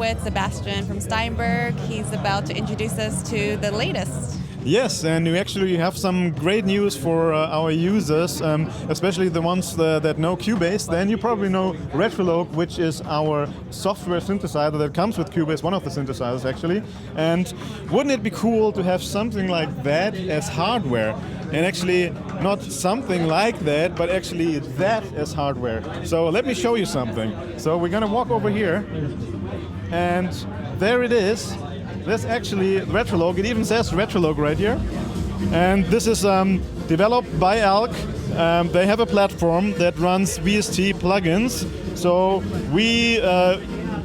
with Sebastian from Steinberg. He's about to introduce us to the latest. Yes, and we actually have some great news for our users, especially the ones that know Cubase. Then you probably know Retrologue, which is our software synthesizer that comes with Cubase, one of the synthesizers actually. And wouldn't it be cool to have something like that as hardware? And actually not something like that, but actually that as hardware. So let me show you something. So we're gonna walk over here, and there it is. That's actually Retrologue. It even says Retrologue right here. And this is developed by Alk. They have a platform that runs VST plugins. So we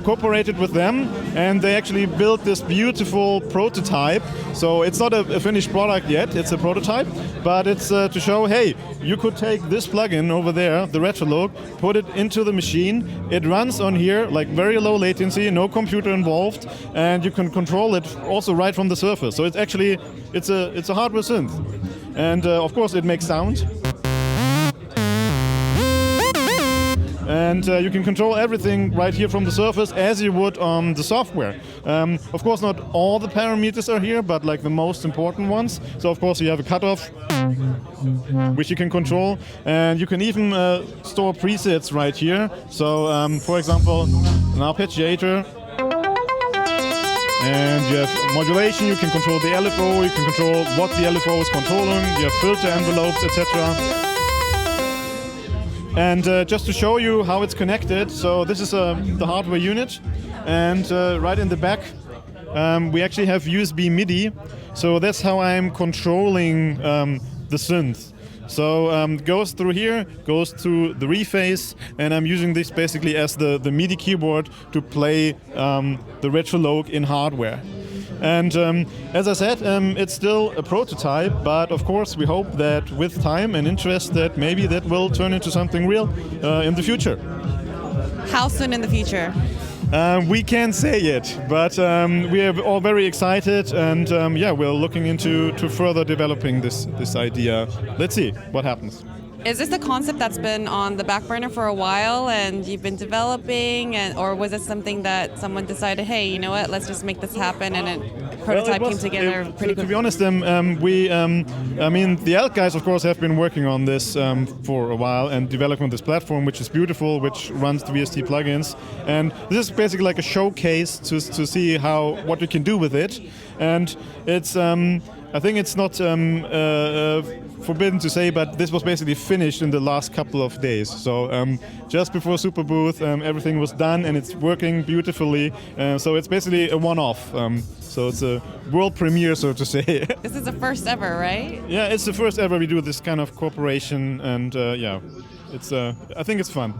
cooperated with them, and they actually built this beautiful prototype. So it's not a finished product yet, it's a prototype, but it's to show, hey, you could take this plugin over there, the Retrologue, put it into the machine. It runs on here, like very low latency, no computer involved, and you can control it also right from the surface. So it's actually, it's a hardware synth. And of course it makes sound. And you can control everything right here from the surface as you would on the software. Of course, not all the parameters are here, but like the most important ones. So of course you have a cutoff, which you can control, and you can even store presets right here. So for example, an arpeggiator, and you have modulation. You can control the LFO, you can control what the LFO is controlling, you have filter envelopes, etc. And just to show you how it's connected, so this is the hardware unit, and right in the back we actually have USB MIDI, so that's how I'm controlling the synth. So goes through here, goes to the reface, and I'm using this basically as the MIDI keyboard to play the Retrologue in hardware. And as I said, it's still a prototype, but of course we hope that with time and interest that maybe that will turn into something real in the future. How soon in the future? We can't say yet, but we are all very excited, and yeah, we're looking into further developing this idea. Let's see what happens. Is this a concept that's been on the back burner for a while and you've been developing, or was it something that someone decided, hey, you know what, let's just make this happen, and a prototype came together pretty quickly? To be honest, I mean, the Alk guys, of course, have been working on this for a while and developing this platform, which is beautiful, which runs the VST plugins. And this is basically like a showcase to see what we can do with it. And it's, I think it's not forbidden to say, but this was basically finished in the last couple of days. So just before Superbooth, everything was done and it's working beautifully. So it's basically a one-off. So it's a world premiere, so to say. This is the first ever, right? Yeah, it's the first ever we do this kind of cooperation, and yeah, it's. I think it's fun.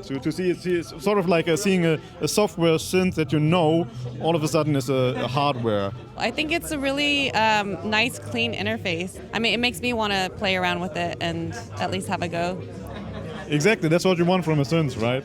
To see it's sort of like seeing a software synth that you know all of a sudden is a hardware. I think it's a really nice, clean interface. I mean, it makes me want to play around with it and at least have a go. Exactly, that's what you want from a synth, right?